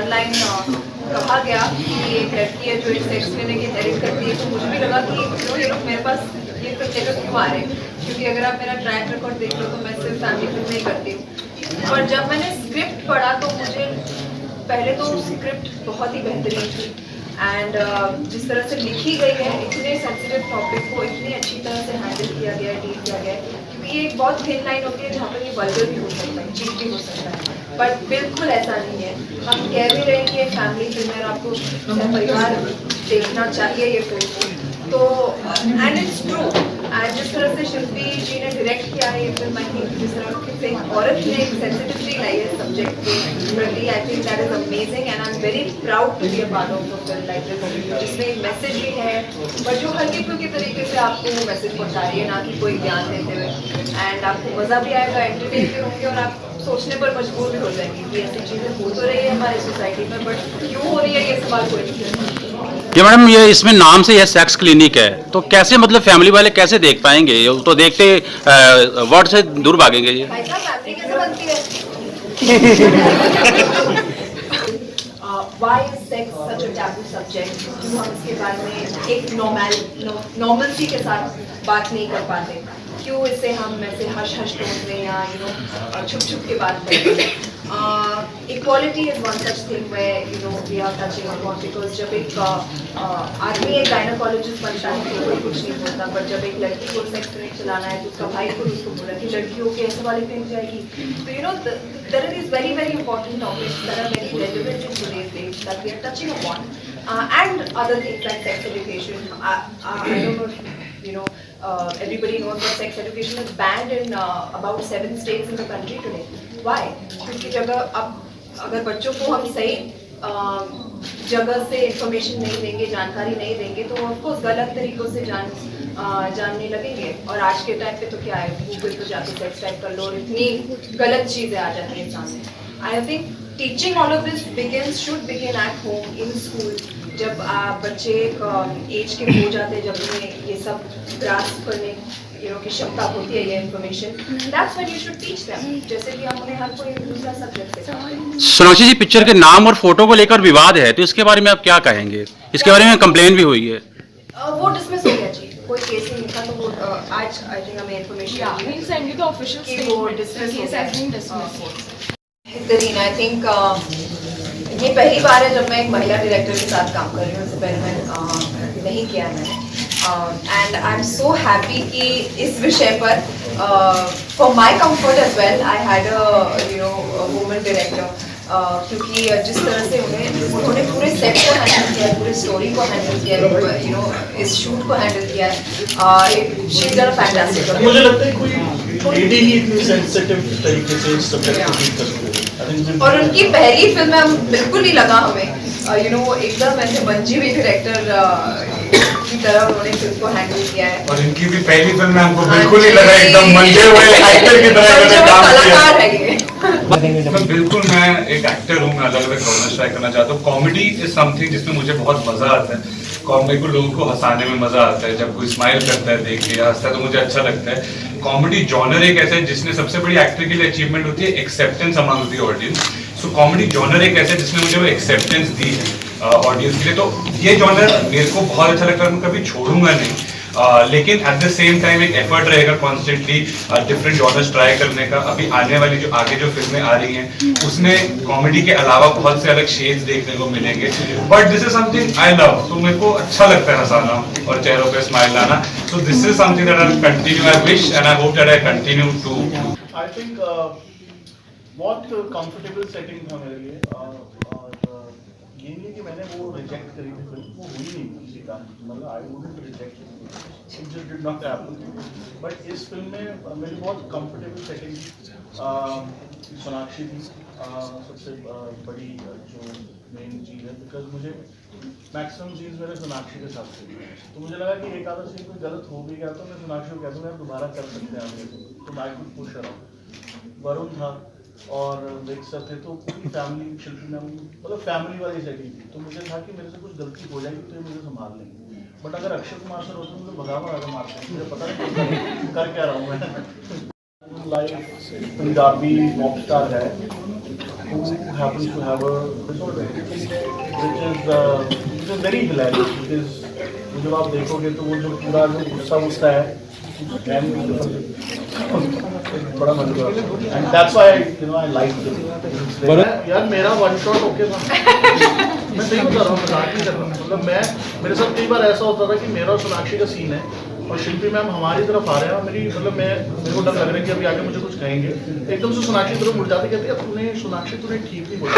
One line कहा गया कि एक लड़की है जो एक सेक्स क्लिनिक डायरेक्ट करती है, तो मुझे भी लगा कि ये लोग मेरे पास ये लेकर क्यों आ रहे हैं, क्योंकि अगर आप मेरा ट्रैक रिकॉर्ड देख लो तो मैं सिर्फ फैमिली फिल्म नहीं करती हूँ। और जब मैंने स्क्रिप्ट पढ़ा तो मुझे पहले तो स्क्रिप्ट बहुत ही बेहतरीन थी एंड जिस तरह से लिखी गई है, इतने सेंसिटिव टॉपिक को इतनी अच्छी तरह से हैंडल किया गया है, डील किया गया है, क्योंकि ये एक बहुत थिन लाइन होती है जहाँ पर ये वल्गर भी हो सकता है, चीप भी हो सकता है, बट बिल्कुल ऐसा नहीं है। हम कह भी रहे हैं कि एक फैमिली फिल्म है, आपको परिवार देखना चाहिए ये फिल्म, तो एंड इट्स ट्रू। एंड जिस तरह से शिल्पी जी ने डायरेक्ट किया है ये फिल्म, आई थिंक जिस तरह से एक औरत ने एक सेंसिटिविटी लाई है सब्जेक्ट के प्रति, I think that is amazing and I am very proud to be a part of a film like this, जिसमें एक मैसेज भी है, बट जो हल्के फुल्के तरीके से आपको वो मैसेज पहुंचा रही है, ना कि कोई ज्ञान देते हुए। एंड आपको मज़ा भी आएगा, एंटरटेन भी होंगे और आप सोचने पर मजबूर भी हो जाएंगे कि ऐसी चीज़ें हो तो रही है हमारी सोसाइटी में, बट क्यों हो रही है ये सवाल कोई नहीं करता। ये मैडम, ये इसमें नाम से यह सेक्स क्लिनिक है, तो कैसे मतलब फैमिली वाले कैसे देख पाएंगे? ये तो देखते वर्ड से दूर भागेंगे ये। भाई साहब फैमिली कैसे बनती है? Why is sex such a taboo subject? क्यों हम इसके बारे में एक नॉर्मलसी के साथ बात नहीं कर पाते? क्यों इसे हम ऐसे हश हश टोन में या छुप छुप के बात करते हैं? Equality is one such thing where we are touching upon, because जब एक आदमी एक गायनोकोलॉजिस्ट बनता है तो कोई कुछ नहीं बोलता, पर जब एक लड़की को सेक्स क्लिनिक चलाना है तो उसका भाई को उसको बोला कि लड़कियों के ऐसे वाले क्लिनिक जाएगी, तो there are these very very important topics that are very relevant in today's age that we are touching upon, and other things like sex education. I don't know, everybody knows that sex education is banned in about 7 states in the country today. Why? क्योंकि अगर बच्चों को हम सही जगह से information नहीं देंगे, जानकारी नहीं देंगे, तो ऑफकोर्स गलत तरीकों से जानने लगेंगे। और आज के टाइम पे तो क्या है, गूगल पे जाके सेक्स टाइप कर लो और इतनी गलत चीज़ें आ जाती हैं सामने। I think teaching all of this should begin at home, in school. जब बच्चे एक एज के हो जाते हैं, जब उन्हें ये सब ग्रास्प करने की क्षमता होती है, ये information, that's when you should teach them, जैसे कि हम उन्हें हर कोई दूसरा सब्जेक्ट सिखाते हैं। सोनाक्षी जी, पिक्चर के नाम और फोटो को लेकर विवाद है, तो इसके बारे में आप क्या कहेंगे? इसके बारे में कंप्लेन भी हुई है। वो डिसमिस हो गया जी, कोई केस नहीं था, तो वो आज आई थिंक हमें इन्फॉर्मेशन बेहतरीन। आई थिंक ये पहली बार है जब मैं एक महिला डायरेक्टर के साथ काम कर रही हूँ, इससे पहले मैं नहीं किया है मैंने, and I am so happy कि इस विषय पर for my comfort as well I had a woman director, क्योंकि जिस तरह से उन्होंने पूरे सेट को हैंडल किया है, पूरे स्टोरी को हैंडल किया है, इस शूट को हैंडल किया है, she is done a fantastic. मुझे लगता है कोई लेडी ही इतनी सेंसिटिव तरीके से इस सब्जेक्ट को डील कर सकती है, और उनकी पहली फिल्म में हम बिल्कुल नहीं लगा हमें, एकदम ऐसे मंजी हुई डायरेक्टर की तरह उन्होंने फिल्म को हैंडल किया है। और इनकी भी पहली फिल्म में हमको बिल्कुल नहीं लगा, एकदम मंजे हुए एक्टर की तरह काम कलाकार है ये। बिल्कुल मैं एक एक्टर हूँ, मैं अलग अलग जॉनर्स ट्राई करना चाहता हूँ। कॉमेडी इज समथिंग जिसमें मुझे बहुत मजा आता है। कॉमेडी को लोगों को हंसाने में मजा आता है, जब कोई स्माइल करता है देख के हंसता है तो मुझे अच्छा लगता है। कॉमेडी जॉनर एक ऐसा है जिसने सबसे बड़ी एक्टर के लिए अचीवमेंट होती है acceptance among the audience. So comedy genre एक ऐसा है जिसने मुझे वो एक्सेप्टेंस दी है ऑडियंस के लिए, तो ये जॉनर मेरे को बहुत अच्छा लगता है, मैं कभी छोड़ूंगा नहीं। लेकिन एट द सेम टाइम एक एफर्ट रहेगा कॉन्स्टेंटली डिफरेंट जॉनर्स ट्राई करने का। अभी आने वाली जो आगे जो फिल्में आ रही हैं उसमें कॉमेडी के अलावा बहुत से अलग शेड्स देखने को मिलेंगे, but this is something I love. तो मेरे को अच्छा लगता है हंसाना और चेहरों पे स्माइल लाना। So this is something that I continue, I wish and I hope that I continue to. I think बहुत कंफर्टेबल सेटिंग था मेरे लिए, और ये नहीं कि मैंने वो रिजेक्ट करी थी फिल्म, वो हुई नहीं किसी का, मतलब I wouldn't reject it, it just did not happen. But इस फिल्म में मेरी बहुत कंफर्टेबल सेटिंग थी, सोनाक्षी थी सबसे बड़ी जो मेन चीज़ है, बिकॉज मुझे मैक्सिमम सीन्स मेरे सोनाक्षी के साथ थे, तो मुझे लगा कि एक आधा सीन कोई गलत हो भी गया तो मैं सोनाक्षी को कहता हूँ आप दोबारा कर सकते हैं आगे, तो मैं कुछ पूछ रहा हूँ। वरुण था और देख सर थे, तो पूरी फैमिली शिल्पी नाम मतलब फैमिली वाली सेटिंग थी, तो मुझे था कि मेरे से कुछ गलती हो जाएगी तो ये मुझे संभाल लेंगे। बट अगर अक्षय कुमार सर होते मुझे भगा मारते हैं, मुझे पता नहीं कर क्या रहा हूँ मैं। लाइव पंजाबी पॉप स्टार है, who happens to have a disorder, which is very hilarious because जब आप देखोगे तो वो जो पूरा जो गुस्सा गुस्सा है बड़ा मजा आता है and that's why I like it. यार मेरा वन शॉट ओके था मैं सही बता रहा हूँ मजाक नहीं कर रहा मतलब मैं मेरे साथ कई बार ऐसा होता था कि मेरा और सोनाक्षी का सीन है और शिल्पी मैम हमारी तरफ आ रहे हैं और मेरी मतलब मेरे को डर लग रहा है कि अभी आगे मुझे कुछ कहेंगे एकदम से सोनाक्षी तरफ मुड़ जाते कहते हैं तूने सोनाक्षी तूने ठीक नहीं बोला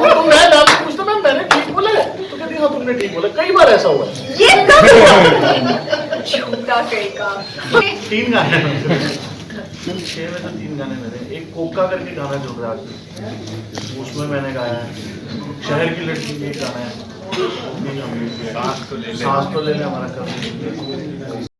और तो मैं नाम पूछता मैम मैंने ठीक बोला है तो कहती हाँ तुमने ठीक बोला कई बार ऐसा हुआ है ये कब झूठा कहीं का 3 गाने हैं 6 में तो 3 गाने मेरे एक कोका करके गाना चल रहा है आज उसमें मैंने गाया है शहर की लड़की में एक गाना है सांस तो ले ले हमारा कभी